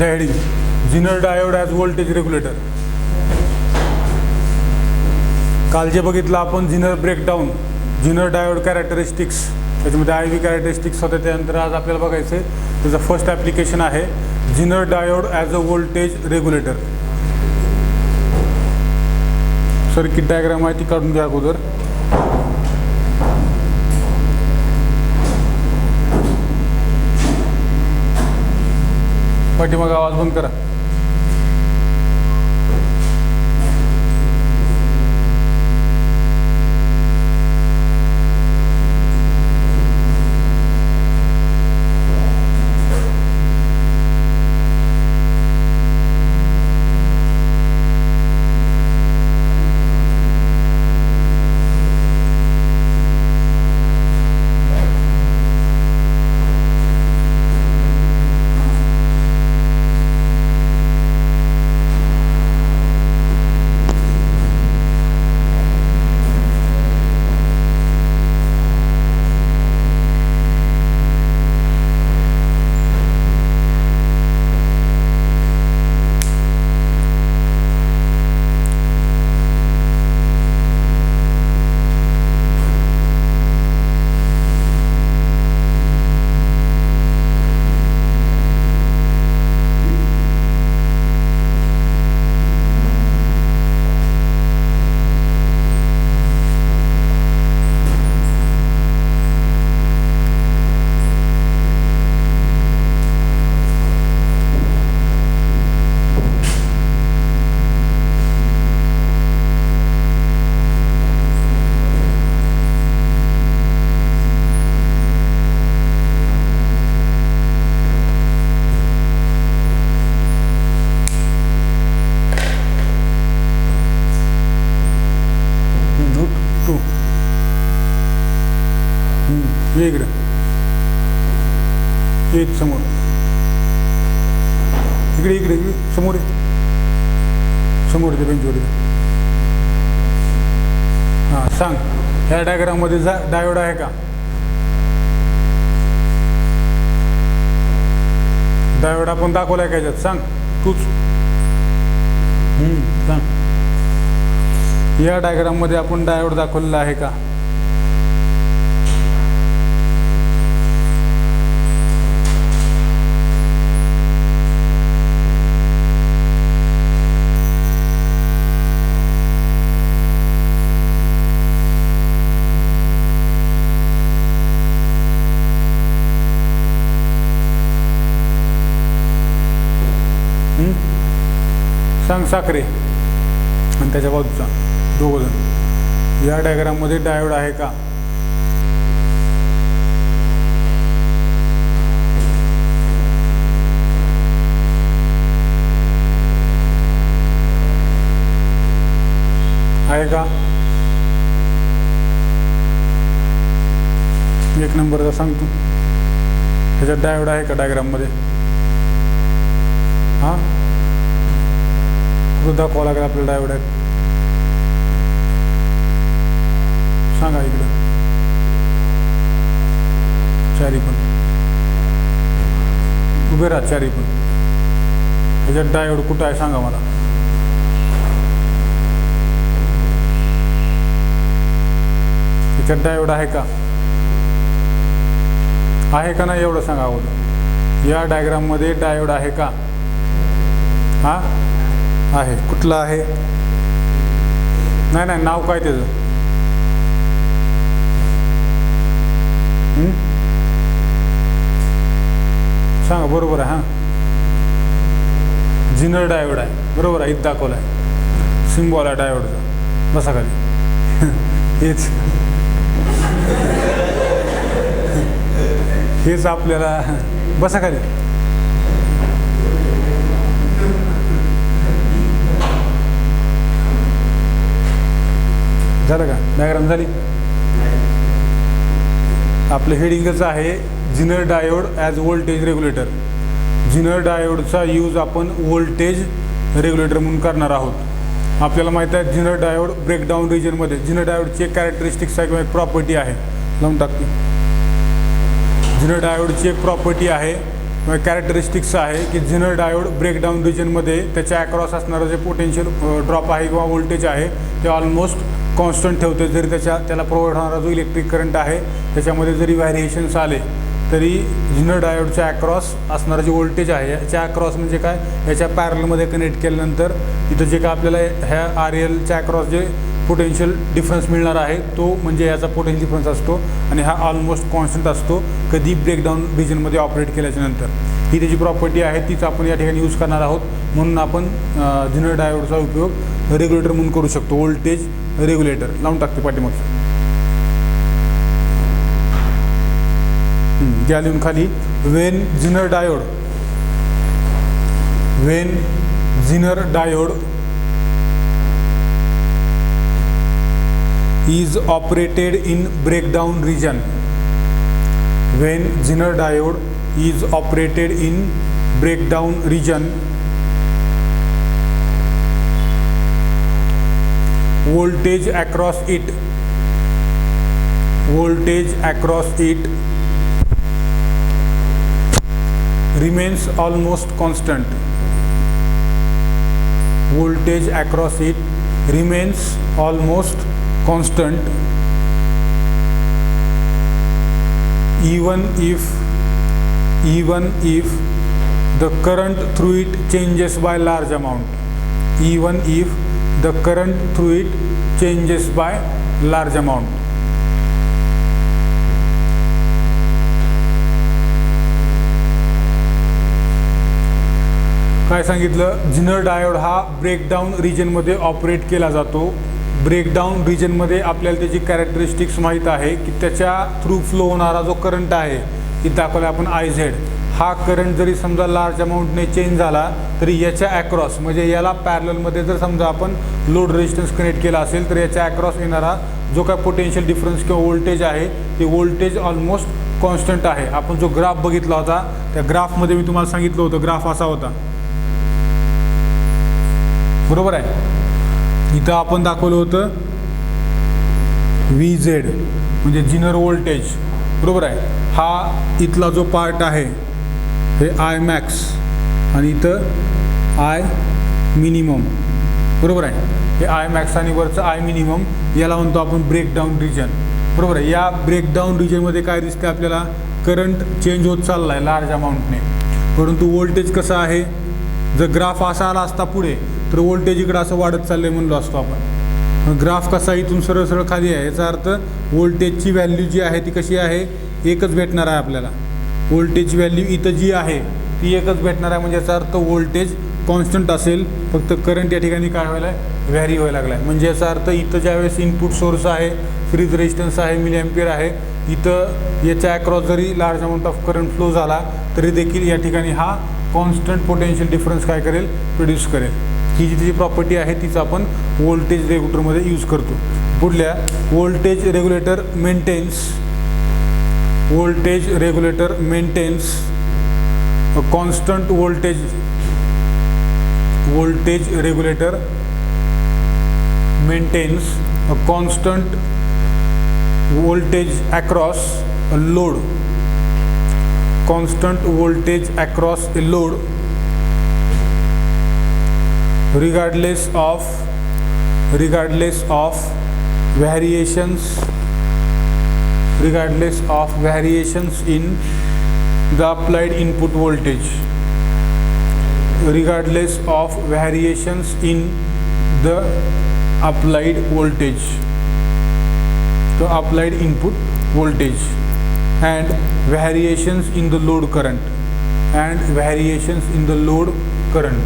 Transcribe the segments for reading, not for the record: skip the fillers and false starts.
Heading Zener diode as voltage regulator. काल जे बघितलं आपण Zener breakdown, Zener diode characteristics, त्याच्यामध्ये IV कॅरेक्टरिस्टिक्स होते. त्यानंतर आज आपल्याला बघायचं आहे त्याचं फर्स्ट ॲप्लिकेशन आहे Zener diode as a voltage regulator. Circuit diagram आहे ती काढून घ्या अगोदर. पाठीमागं आवाज बंद करा. इकडे एक समोर, इकडे इकडे समोर समोर ते बेंचवर. हां सांग, ह्या डायग्राममध्ये डायोड आहे का? डायोड आपण दाखवलाय का याच्यात? सांग तूच. सांग, या डायग्राममध्ये आपण डायोड दाखवलेला आहे का? सांग साखरे आणि त्याच्या बाजूचा दोघंजण. या डायग्राममध्ये डायोड आहे का? आहे का? एक नंबरचा सांग तू. त्याच्यात डायोड आहे का डायग्राममध्ये? हां दाखवावं लागेल आपल्याला डायोड आहे. सांगा इकडं चारी पण उभे राहा, चारी पण. ह्याच्यात डायोड कुठं आहे सांगा मला. ह्याच्यात डायोड आहे का? आहे का नाही एवढं सांगा अगोदर. या डायग्राममध्ये डायोड आहे का? हां आहे. कुठलं आहे? नाही नाही, नाव काय त्याचं? सांगा. बरोबर आहे. हां झिनर डायोड आहे, बरोबर आहे. इथं दाखवलं आहे, सिम्बॉल आहे डायोडचा. बसा खाली. हेच आपल्याला. बसा खाली. झालं का? डायग्राम झाली. आपलं हेडिंगच आहे Zener diode as voltage regulator. Zener डायोडचा यूज आपण व्होल्टेज रेग्युलेटर म्हणून करणार आहोत. आपल्याला माहिती आहे झिनर डायोड ब्रेकडाऊन रिजनमध्ये झिनर डायोडची एक कॅरेक्टरिस्टिक्स आहे किंवा एक प्रॉपर्टी आहे. लावून टाकते. झिनर डायोडची एक प्रॉपर्टी आहे कॅरेक्टरिस्टिक्स आहे की जिनर डायोड ब्रेकडाऊन रिजनमध्ये त्याच्या अक्रॉस असणारं जे पोटेन्शियल ड्रॉप आहे किंवा व्होल्टेज आहे ते ऑलमोस्ट कॉन्स्टंट ठेवते. जरी त्याला प्रोव्हाइड होणारा जो इलेक्ट्रिक करंट आहे त्याच्यामध्ये जरी व्हॅरिएशन्स आले तरी जिनर डायोडच्या अक्रॉस असणारं जे व्होल्टेज आहे याच्या अक्रॉस म्हणजे काय, याच्या पॅरलमध्ये कनेक्ट केल्यानंतर इथं जे काय आपल्याला ह्या RLच्या अक्रॉस जे पोटेन्शियल डिफरन्स मिळणार आहे तो म्हणजे याचा पोटेन्शियल डिफरन्स असतो आणि हा ऑलमोस्ट कॉन्स्टंट असतो कधी ब्रेकडाऊन रिजनमध्ये ऑपरेट केल्याच्या नंतर. ही त्याची प्रॉपर्टी आहे, तीच आपण या ठिकाणी यूज करणार आहोत. म्हणून आपण जिनर डायोडचा उपयोग रेग्युलेटर म्हणून करू शकतो. व्होल्टेज रेग्युलेटर लावून टाकते पाठीमागचं घ्या लिहून खाली. Wien zener diode is operated in breakdown region. When Zener diode is operated in breakdown region, voltage across it remains almost constant. Voltage across it remains almost constant even if the current through it changes by large amount. Even if the current through it changes by large amount. काय सांगितलं, zener diode हा breakdown रिजनमध्ये operate केला जातो. Breakdown रिजनमध्ये आपल्याला त्याची characteristics माहीत आहे की त्याच्या थ्रू फ्लो होणारा जो करंट आहे इथं दाखवला आपण IZ. हा करंट जरी समजा लार्ज अमाऊंटने चेंज झाला तरी याच्या अक्रॉस म्हणजे याला पॅरललमध्ये जर समजा आपण लोड रेजिस्टन्स कनेक्ट केला असेल तर याच्या अक्रॉस येणारा जो काय पोटेन्शियल डिफरन्स किंवा व्होल्टेज आहे ते व्होल्टेज ऑलमोस्ट कॉन्स्टंट आहे. आपण जो ग्राफ बघितला होता त्या ग्राफमध्ये मी तुम्हाला सांगितलं होतं ग्राफ असा होता, बरोबर आहे. इथं आपण दाखवलं होतं VZ म्हणजे जिनर व्होल्टेज, बरोबर आहे. हा इथला जो पार्ट आहे हे I max आणि इथं I मिनिमम, बरोबर आहे. हे I max आणि वरचं I मिनिमम याला म्हणतो आपण ब्रेकडाऊन रिजन, बरोबर आहे. या ब्रेकडाऊन रिजनमध्ये काय दिसते आपल्याला, करंट चेंज होत चालला आहे लार्ज अमाऊंटने, परंतु व्होल्टेज कसं आहे, जर ग्राफ असा आला असता पुढे तर व्होल्टेज इकडं असं वाढत चाललंय म्हणलो असतो आपण. ग्राफ कसा इथून सरळ सरळ खाली आहे याचा अर्थ व्होल्टेजची व्हॅल्यू जी आहे ती कशी आहे, एकच भेटणार आहे आपल्याला. व्होल्टेजची व्हॅल्यू इथं जी आहे ती एकच भेटणार आहे म्हणजे याचा अर्थ व्होल्टेज कॉन्स्टंट असेल, फक्त करंट या ठिकाणी काय व्हायला आहे, व्हॅरी व्हायला लागला आहे. म्हणजे याचा अर्थ इथं ज्यावेळेस इनपुट सोर्स आहे, सिरीज रेजिस्टन्स आहे, मिलीअँपियर आहे, इथं याच्या अक्रॉस जरी large amount of current flow झाला तरी देखील या ठिकाणी हा कॉन्स्टंट पोटेन्शियल डिफरन्स काय करेल, प्रोड्यूस करेल. ही जी त्याची प्रॉपर्टी आहे तीच आपण व्होल्टेज रेग्युलेटरमध्ये यूज करतो. पुढल्या voltage regulator maintains a constant voltage regulator maintains a constant voltage across a load. constant voltage across a load regardless of variations in the applied input voltage, regardless of variations in the applied voltage, the applied input voltage, and variations in the load current,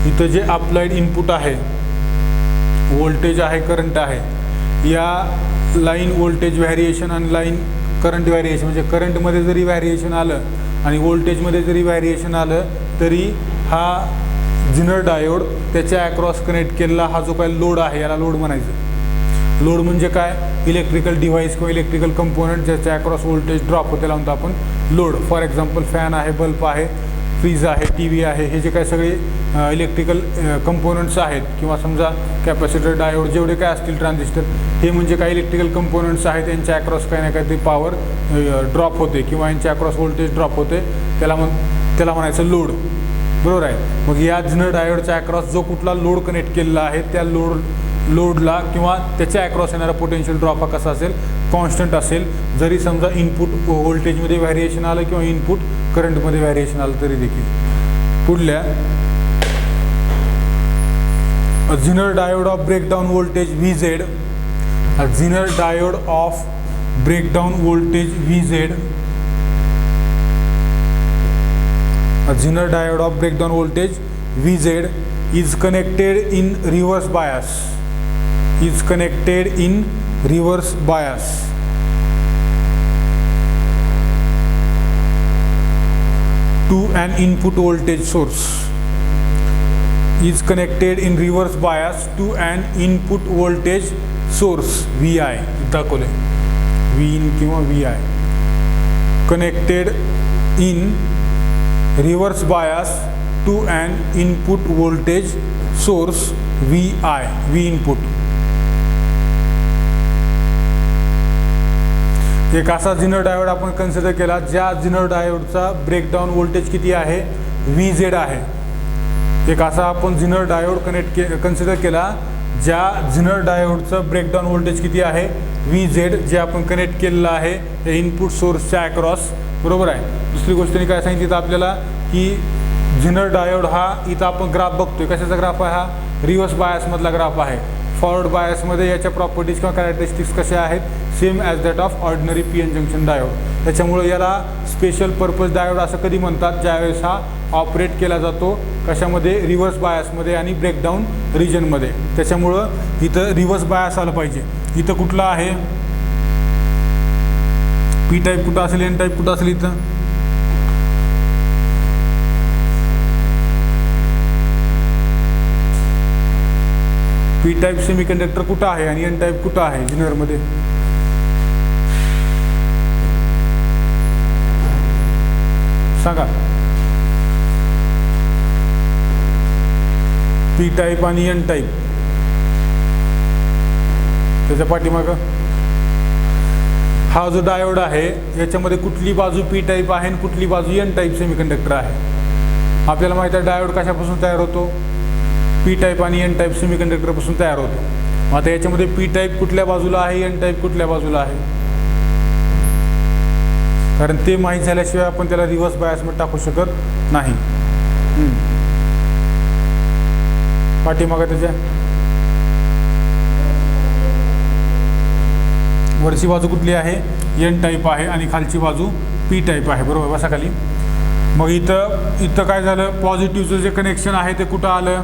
इथं जे applied input आहे, voltage आहे, current आहे, या line voltage variation आणि line current variation म्हणजे करंटमध्ये जरी व्हॅरिएशन आलं आणि व्होल्टेजमध्ये जरी व्हॅरिएशन आलं तरी हा जिनर डायोड त्याच्या अक्रॉस कनेक्ट केलेला हा जो काही लोड आहे याला लोड म्हणायचं. लोड म्हणजे काय, इलेक्ट्रिकल डिव्हाइस किंवा इलेक्ट्रिकल कंपोनंट ज्याच्या अक्रॉस व्होल्टेज ड्रॉप होते त्याला म्हणतो आपण लोड. फॉर एक्झाम्पल फॅन आहे, बल्ब आहे, फ्रीज आहे, टी व्ही आहे, हे जे काही सगळे इलेक्ट्रिकल कंपोनंट्स आहेत किंवा समजा कॅपॅसिटर, डायोड, जेवढे काय असतील ट्रान्झिस्टर, हे म्हणजे काही इलेक्ट्रिकल कंपोनंट्स आहेत. यांच्या अक्रॉस काही ना काहीतरी पॉवर ड्रॉप होते किंवा यांच्या अक्रॉस व्होल्टेज ड्रॉप होते, त्याला म्हणायचं लोड. बरोबर आहे. मग या झिनर डायोडच्या अक्रॉस जो कुठला लोड कनेक्ट केलेला आहे त्या लोडला किंवा त्याच्या अक्रॉस येणारा पोटेन्शियल ड्रॉप हा कसा असेल, कॉन्स्टंट असेल. जरी समजा इनपुट व्होल्टेजमध्ये व्हॅरिएशन आलं किंवा इनपुट करंटमध्ये व्हॅरिएशन आलं तरी देखील. पुढल्या Zener diode of breakdown voltage VZ. Zener diode of breakdown voltage VZ. A Zener diode of breakdown voltage VZ is connected in reverse bias. Is connected in reverse bias. To an input voltage source. Is connected in reverse bias to an input voltage source VI. दाखवले V in किंवा VI. Connected in reverse bias to an input voltage source VI, V input. एक असा झिनर diode आपण consider केला ज्या झिनर डायोडचा breakdown voltage किती आहे, VZ आहे. एक असा आपण झिनर डायोड कन्सिडर केला ज्या झिनर डायोडचं ब्रेकडाऊन व्होल्टेज किती आहे, VZ, जे आपण कनेक्ट केलेलं आहे इनपुट सोर्सच्या अक्रॉस. बरोबर आहे. दुसरी गोष्टीने काय सांगितलं तर आपल्याला की झिनर डायोड हा इथं आपण ग्राफ बघतोय, कशाचा ग्राफ आहे हा, रिव्हर्स बायसमधला ग्राफ आहे. फॉरवर्ड बायसमध्ये याच्या प्रॉपर्टीज किंवा कॅरेक्टरिस्टिक्स कशा आहेत, same as that of ordinary PN junction diode. त्याच्यामुळे याला स्पेशल पर्पज डायोड असं कधी म्हणतात, ज्यावेळेस हा ऑपरेट केला जातो कशामध्ये, रिव्हर्स बायसमध्ये आणि ब्रेकडाऊन रिजनमध्ये. त्याच्यामुळं इथं रिव्हर्स बायस आलं पाहिजे. इथं कुठला आहे, P टाईप कुठं असेल, N टाईप कुठं असेल, इथं P टाईप सेमीकंडक्टर कुठं आहे आणि N टाईप कुठं आहे झिनरमध्ये, सांगा. P टाईप आणि N टाईप, त्याच्या पाठीमागं हा जो डायोड आहे याच्यामध्ये कुठली बाजू P टाईप आहे आणि कुठली बाजू N टाईप सेमीकंडक्टर आहे. आपल्याला माहिती आहे डायोड कशापासून तयार होतो, P टाईप आणि N टाईप सेमीकंडक्टरपासून तयार होतो. आता याच्यामध्ये P टाईप कुठल्या बाजूला आहे, N टाईप कुठल्या बाजूला आहे, कारण ते माहीत झाल्याशिवाय आपण त्याला रिव्हर्स बायसमध्ये टाकू शकत नाही. पाठीमागं त्याच्या वरची बाजू कुठली आहे, N टाईप आहे आणि खालची बाजू P टाईप आहे. बरोबर, बसा खाली. मग इथं काय झालं, पॉझिटिव्हचं जे कनेक्शन आहे ते कुठं आलं,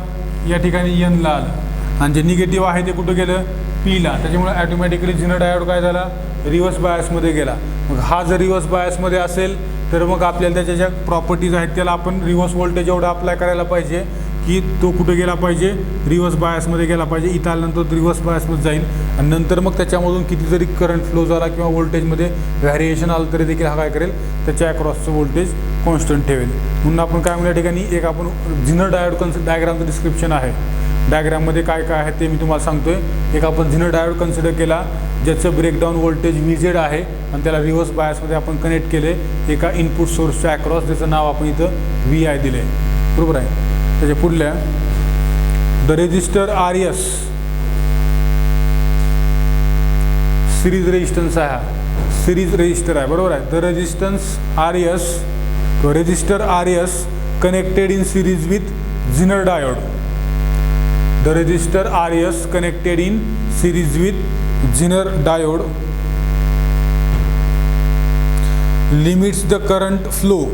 या ठिकाणी N ला आलं आणि जे निगेटिव्ह आहे ते कुठं गेलं, P ला. त्याच्यामुळे ॲटोमॅटिकली झिनर डायोड काय झाला, रिव्हर्स बायसमध्ये गेला. मग हा जर रिव्हर्स बायसमध्ये असेल तर मग आपल्याला त्याच्या ज्या प्रॉपर्टीज आहेत त्याला आपण रिव्हर्स व्होल्टेज एवढा अप्लाय करायला पाहिजे की तो कुठे गेला पाहिजे, रिव्हर्स बायसमध्ये गेला पाहिजे. इथं आल्यानंतर रिव्हर्स बायसमध्ये जाईल आणि नंतर मग त्याच्यामधून किती जरी करंट फ्लो झाला किंवा व्होल्टेजमध्ये व्हॅरिएशन आलं तरी देखील हा काय करेल, त्याच्या अक्रॉसचं व्होल्टेज कॉन्स्टंट ठेवेल. म्हणून आपण काय म्हणूया ठिकाणी एक आपण झिनर डायोड डायग्रामचं डिस्क्रिप्शन आहे, डायग्राममध्ये काय काय आहे ते मी तुम्हाला सांगतोय. एक आपण झिनर डायोड कन्सिडर केला ज्याचं ब्रेकडाऊन व्होल्टेज VZ आहे आणि त्याला रिव्हर्स बायसमध्ये आपण कनेक्ट केले एका इनपुट सोर्सच्या अक्रॉस, ज्याचं नाव आपण इथं VI दिले. बरोबर आहे. त्याच्या पुढल्या the resistor RS, series resistance आहे, हा सिरीज रेजिस्टर आहे. बरोबर आहे. द रेजिस्टन्स RS, तो resistor RS connected in series with Zener diode. The resistor RS connected in series with Zener diode limits the current flow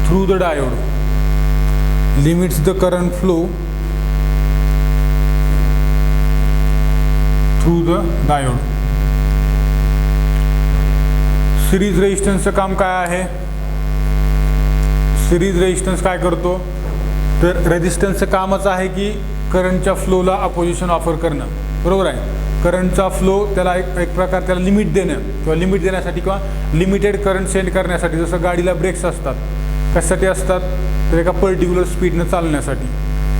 through the diode, limits the current flow through the diode. Series रेजिस्टन्सचं काम काय आहे, series resistance काय करतो तर रेजिस्टन्सचं कामच आहे की करंटच्या फ्लोला अपोजिशन ऑफर करणं. बरोबर आहे. करंटचा फ्लो त्याला एक प्रकार त्याला लिमिट देणं किंवा लिमिट देण्यासाठी किंवा लिमिटेड करंट सेंड करण्यासाठी, जसं गाडीला ब्रेक्स असतात कशासाठी असतात तर एका पर्टिक्युलर स्पीडनं चालण्यासाठी,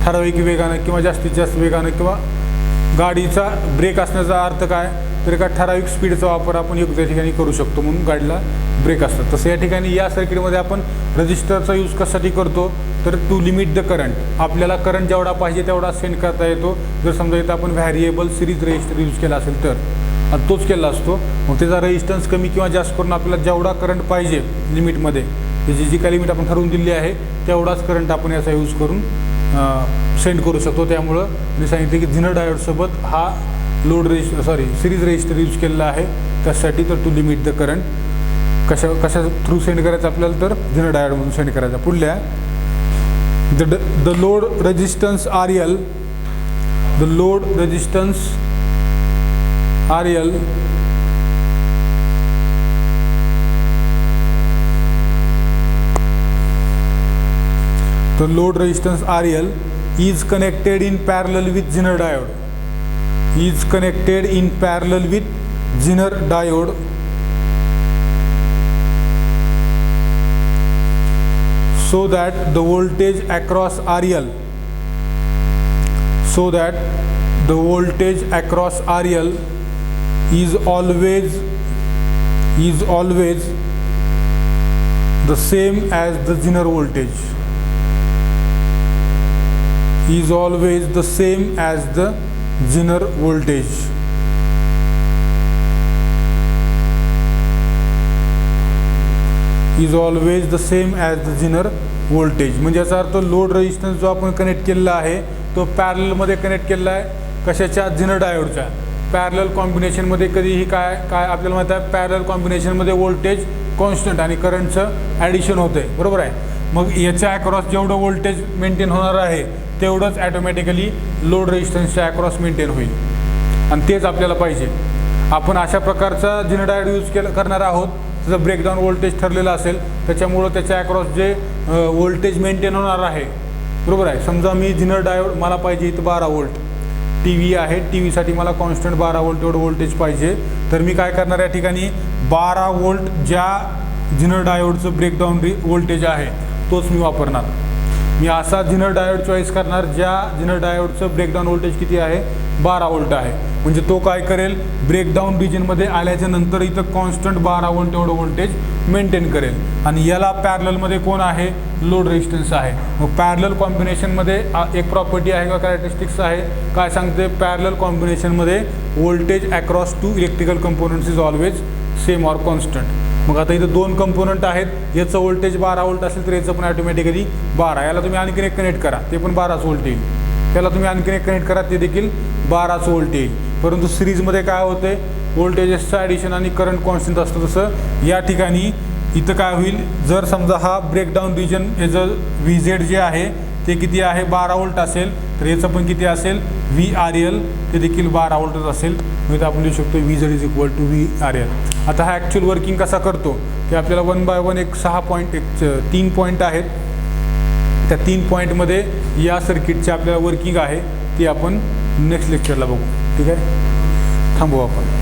ठराविक वेगानं किंवा जास्तीत जास्त वेगानं, किंवा गाडीचा ब्रेक असण्याचा अर्थ काय तर एका ठराविक स्पीडचा वापर आपण योग्य ठिकाणी करू शकतो म्हणून गाडीला ब्रेक असतात. तसं या ठिकाणी या सर्किटमध्ये आपण रजिस्टरचा यूज कशासाठी करतो तर टू लिमिट द करंट. आपल्याला करंट जेवढा पाहिजे तेवढा सेंड करता येतो. जर समजा इथं आपण व्हॅरिएबल सिरीज रेजिस्टर यूज केला असेल तर आता तोच केला असतो, मग त्याचा रेजिस्टन्स कमी किंवा जास्त करून आपल्याला जेवढा करंट पाहिजे लिमिटमध्ये, त्याची जी काही लिमिट आपण ठरवून दिली आहे तेवढाच करंट आपण याचा यूज करून सेंड करू शकतो. त्यामुळं मी सांगितले की झिनर डायोडसोबत हा सिरीज रेजिस्टर यूज केलेला आहे. कशासाठी तर टू लिमिट द करंट. कशा थ्रू सेंड करायचं आपल्याला तर झिनर डायोडमधून सेंड करायचा. पुढल्या the load resistance RL, the load resistance RL the load resistance RL is connected in parallel with Zener diode, is connected in parallel with Zener diode so that the voltage across RL, so that the voltage across RL is always the same as the Zener voltage, is always the same as the Zener voltage. Is always the same as the Zener voltage. म्हणजे याचा अर्थ load resistance जो आपण connect केलेला आहे तो पॅरललमध्ये connect केलेला आहे कशाच्या झिनर डायोडच्या. पॅरलल कॉम्बिनेशनमध्ये कधीही काय आपल्याला माहिती आहे पॅरलल कॉम्बिनेशनमध्ये व्होल्टेज कॉन्स्टंट आणि करंटचं ॲडिशन होतं आहे, बरोबर आहे. मग याच्या अक्रॉस जेवढं व्होल्टेज मेंटेन होणार आहे तेवढंच ॲटोमॅटिकली लोड रेजिस्टन्सच्या अक्रॉस मेंटेन होईल आणि तेच आपल्याला पाहिजे. आपण अशा प्रकारचा झिनर डायोड यूज करणार आहोत. त्याचं ब्रेकडाऊन व्होल्टेज ठरलेलं असेल त्याच्यामुळं त्याच्या अक्रॉस जे व्होल्टेज मेंटेन होणार आहे, बरोबर आहे. समजा मी झिनर डायोड मला पाहिजे इथं 12 व्होल्ट, टी व्ही आहे, टी व्हीसाठी मला कॉन्स्टंट 12 व्होल्ट एवढं व्होल्टेज पाहिजे, तर मी काय करणार या ठिकाणी 12 व्होल्ट ज्या झिनर डायोडचं ब्रेकडाऊन व्होल्टेज आहे तोच मी वापरणार. मी असा झिनर डायोड चॉईस करणार ज्या झिनर डायोडचं ब्रेकडाऊन व्होल्टेज किती आहे 12 व्होल्ट आहे. म्हणजे तो काय करेल ब्रेकडाऊन रिजनमध्ये आल्याच्या नंतर इथं कॉन्स्टंट 12 व्होल्ट एवढं व्होल्टेज मेंटेन करेल. आणि याला पॅरललमध्ये कोण आहे लोड रेजिस्टन्स आहे. मग पॅरलल कॉम्बिनेशनमध्ये एक प्रॉपर्टी आहे किंवा कॅरेक्टरिस्टिक्स आहे काय सांगते पॅरलल कॉम्बिनेशनमध्ये voltage across two electrical components is always same or constant. मग आता इथं 2 कंपोनंट आहेत, याचं व्होल्टेज 12 व्होल्ट असेल तर याचं पण ऑटोमॅटिकली 12. याला तुम्ही आणखीन एक कनेक्ट करा ते पण 12च व्होल्ट येईल. त्याला तुम्ही आणखीन एक कनेक्ट करा ते देखील 12च व्होल्ट येईल. परंतु सिरीजमध्ये काय होते व्होल्टेजेसचं ॲडिशन आणि करंट कॉन्स्टंट असतं. तसं या ठिकाणी इथं काय होईल जर समजा हा ब्रेकडाऊन रिजन याचं VZ जे आहे ते किती आहे 12 व्होल्ट असेल तर याचं पण किती असेल VRL ते देखील 12 व्होल्टच असेल. म्हणजे आपण लिहू शकतो VZ is equal to VRL. आता हा ॲक्च्युअल वर्किंग कसा करतो की आपल्याला 1 बाय 1 एक 3 पॉईंट आहेत. त्या 3 पॉईंटमध्ये या सर्किटचे आपल्याला वर्किंग आहे ती आपण नेक्स्ट लेक्चरला बघू. ठीक आहे, थांबू आपण.